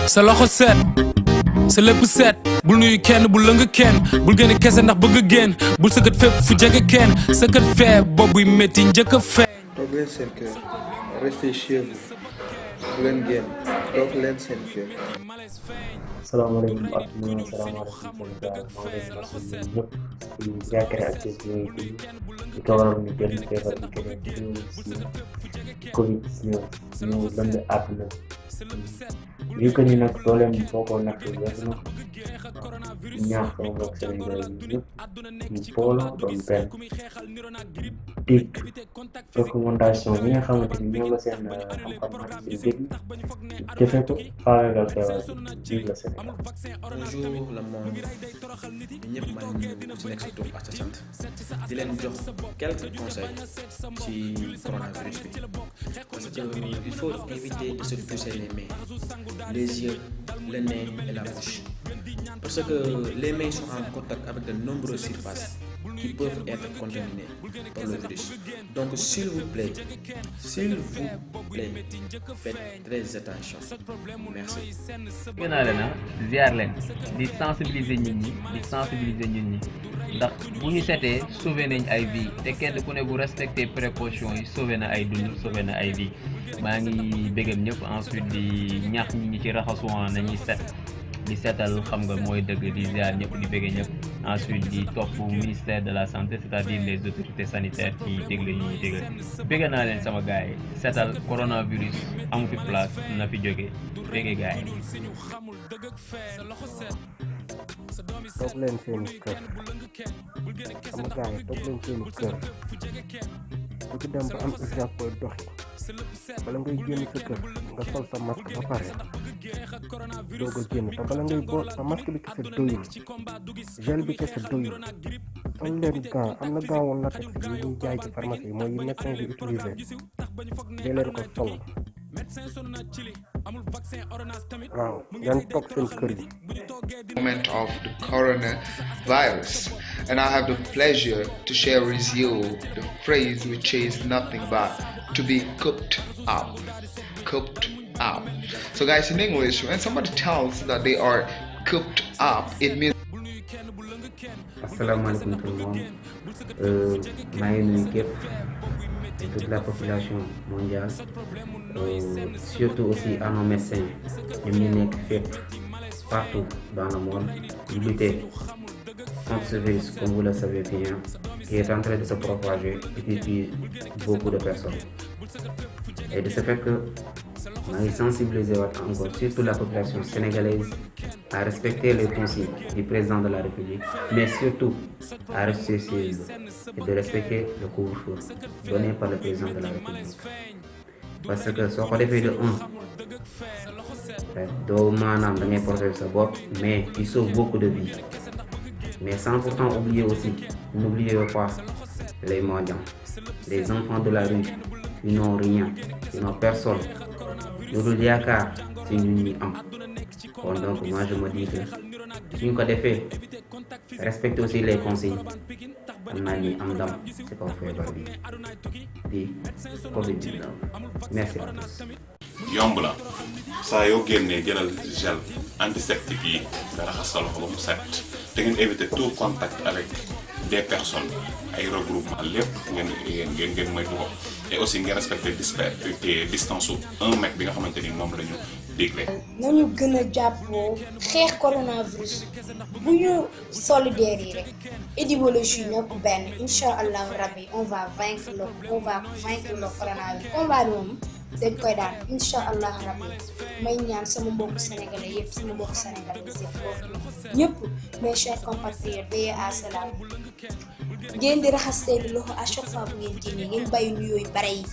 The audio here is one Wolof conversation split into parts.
sa loxo set sa lépp set bul nuyu kenn bul lëng kenn bul génne kese ndax bëgg génn bul sëkkat fépp fu jege kenn sëkkat fee boobuy métti njëkk a fee. toog leen seen kër restez chez vous bu leen génn toog leen seen kër. salaamaaleykum ak salaamaaleykum Sénégal maa ngi leen di masawu ñëpp ci jàkkare ak ci yooyu di ko waral ñu génn feebar bi keneen ci Covid-19 ñu lënd àdduna bi que ni nag dooleem foo ko natt weesu na ñaax sama mbokk Sénégal yi ñëpp ñu booloo doon benn dig recommandation bi nga xamante ni ñoo la seen xam-xam ak ci dégg jëfe ko faagagal feebar bi la Sénégal. Bonjour le monde ñëpp maa ngi nuyu ku ci nekk sa tur ak sa sant di leen jox quelques conseils ci coronavirus bi parce que il faut éviter de se toucher les mains, les yeux, le nez et la bouche parce que les mains sont en contact avec de nombreuses surfaces qui peuvent être contaminées par le virus. Donc s'il vous plaît faites très attention. Merci. gën naa leen ziar leen di sensibiliser nit ñi ndax bu ñu setee sauver nañ ay vie te kenn ku ne bu respecter précautions yi sauver na ay dund sauver na ay vie maa ngi bégal ñëpp ensuite di ñaax nit ñi ci raxasu nañuy set di seetal xam nga mooy dëgg di ziar ñëpp di bége ñëpp ensuite di topp ministère de la santé c'est-à-dire les autorités sanitaires ci dégle yi ñuy dégle bége naa leen sama gars yi seetal coronavirus amu fi place na fi jóge bége gars yi. toog leen seen kër sama gars yi toog leen seen kër ku ci dem ba am urgence booy doxi bala ngay génn sa kër nga sol sa masque ba pare doog a génn te bala ngay boot sa masque bi kese doyul gel bi kese doyul sol leen gant am na gant woon latex yi ñuy jaay ci pharmacie yi mooy yi médecin bi utilisé dee leen ko sol waaw ngeen toog seen kër yi. Moment of the coronavirus, and I have the pleasure to share with you the phrase which is nothing but to be cooped up. So guys, in English, when somebody tells that they are cooped up, it means asalaamaaleykum tout le monde maa ngi nuyu képp toute la population mondiale surtout aussi à nos médecins ñoom ñu nekk fépp partout dans le monde di lutter contre ce virus comme vous le savez bien qui est en train de se propager et qui tue beaucoup de personnes et de ce fait que maa ngi sensibiliser waat encore surtout la population sénégalaise à respecter les consignes du président de la République, mais surtout à rester chez eux et de respecter le couvre-feu donné par le président de la République. Parce que soo ko defee de doo maanaam da ngay protéger sa bopp mais il sauve beaucoup de vies. Mais sans pourtant oublier aussi, n'oubliez pas les mendiants, les enfants de la rue, ils n'ont rien, ils n'ont personne. lu dul yaakaar ci ñun ñi am kon donc moi je me dis que suñ ko defee respecter aussi les consignes am naa ni am ndam ci kaw feebar bi di Covid-19 merci à tous. yomb la saa yoo génnee jëlal gel antiseptique yi nga raxas sa loxo ba mu set te ngeen éviter tout contact avec des personnes ay regroupement lépp ngeen moytu ko et aussi ngeen respecter distance su 1 mètre bi nga xamante ni moom la ñu digle. nañu gën a jàppoo xeex coronavirus bu ñu solidaire yi rek idéologie ñëpp benn incha allahu rabbi on va vaincre le coronavirus combat bi moom dañ koy daan incha allahu rabbi may ñaan sama mbokku sénégalais yëpp sama mbokku sénégalais yëpp ñëpp mes chers compatriotes veillez à cela ngeen di raxas seen loxo à chaque fois bu ngeen génnee ngeen bàyyi nuyoo yu bare yi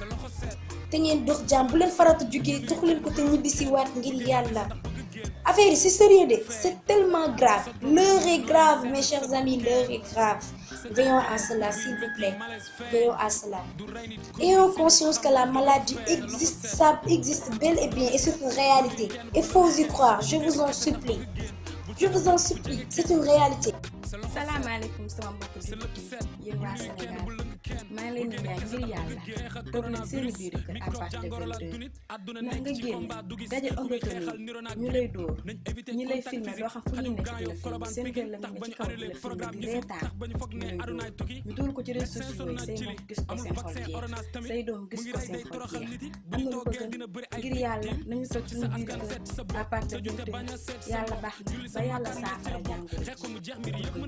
te ngeen dox jàmm bu leen farata jógee dox leen ko te ñibbi si waat ngir yàlla affaire yi c'est sérieux de c'est tellement grave l'heure est grave mes chers amis l'heure est grave veillons à cela s'il vous plaît veillons à cela ayons conscience que la maladie existe, ça existe bel et bien et c'est une réalité il faut y croire je vous en supplie c'est une réalité. salaamaaleykum sama mbokk bi yéen waa Sénégal maa ngi leen di ñaan ngir yàlla toog nag seeni biir kër à partir de 22 ndax nga génn daje ëmbatani ñu lay dóor ñi lay filmer doo xam fu ñuy nekk di la filmer seen kër la ñu ne ci kaw di la filmer di reetaan ñu lay dóor ñu dóor ko ci réseaux sociaux yi say mbokk gis ko seen xol jeex say doom gis ko seen xol jeex am na lu ko gën ngir yàlla nañu toog suñu biir kër à partir de 22 yàlla baax na ba yàlla saafara jàngoro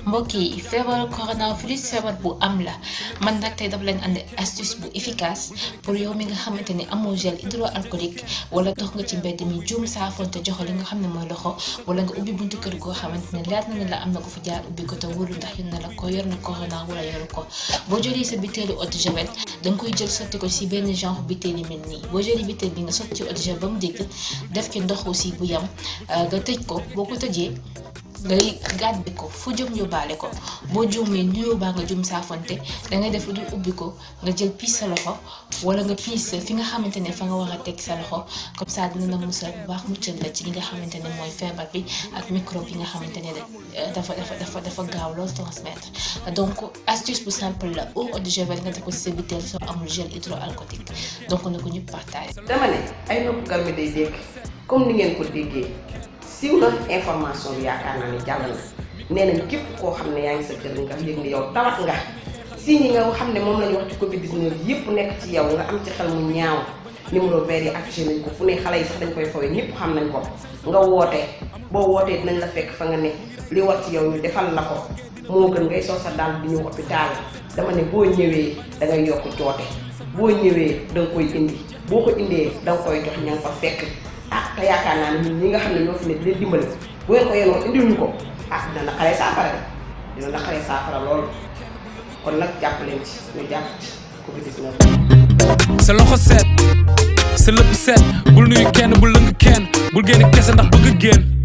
mbokk yi feebaru coronavirus feebar bu am la man nag tey dafa leen andi astuce bu efficace pour yow mi nga xamante ni amoo gel hydroalcoolique wala dox nga ci mbedd mi juum saafonte joxo li nga xam ne mooy loxo wala nga ubbi buntu kër goo xamante ne leer na ne la am na ko fa jaar ubbi ko te wóolu ndax yor na la ko yor na corona wala yoru ko boo jëlee sa butéelu eau de javel danga koy jël sotti ko ci benn genre butéel yi mel nii boo jëlee butéel bi nga sotti ci eau de javel ba mu dégg def ci ndox aussi bu yam nga tëj ko boo ko tëjee ngay gàddi ko fu jëm yóbbaale ko boo juumee nuyoo baa nga juum saafonte dangay def lu dul ubbi ko nga jël piis sa loxo wala nga piis fi nga xamante ne fa nga war a teg sa loxo comme ça dina la musal bu baax muccal la ci li nga xamante ne mooy feebar bi ak microbe yi nga xamante ne dafa gaaw lool transmettre donc astuce bu simple la eau de javel nga def ko ci sa butéel soo amul gel hydroalcoolique donc na ko ñëpp partage. dama ne ay nopp garmi day dégg comme ni ngeen ko déggee. siiw na information bi yaakaar naa ne jàll na nee nañ képp koo xam ne yaa ngi sa kër nga yëg ni yow tawat nga signes yi nga xam ne moom la ñu wax ci Covid 19 yëpp nekk ci yow nga am ci xel mu ñaaw numéro vert yi affiché nañ ko fu ne xale yi sax dañ koy fooy ñëpp xam nañ ko nga woote boo wootee dinañ la fekk fa nga ne li war ci yow ñu defal la ko moo gën ngay sol sa dàll di ñëw hôpital dama ne boo ñëwee da ngay yokk joote boo ñëwee da nga koy indi boo ko indee da nga koy jox ña nga fa fekk. te yaakaar naa ne ñun ñi nga xam ne ñoo fi ne di leen dimbali bu ngeen ko yéenoo indil ñu ko dina naqaree saafara de dina naqaree saafara loolu kon nag jàpp leen ci ñu jàpp ci Covid 19. sa loxo set sa lépp set bul nuyu kenn bul lëng kenn bul génn kese ndax bëgg génn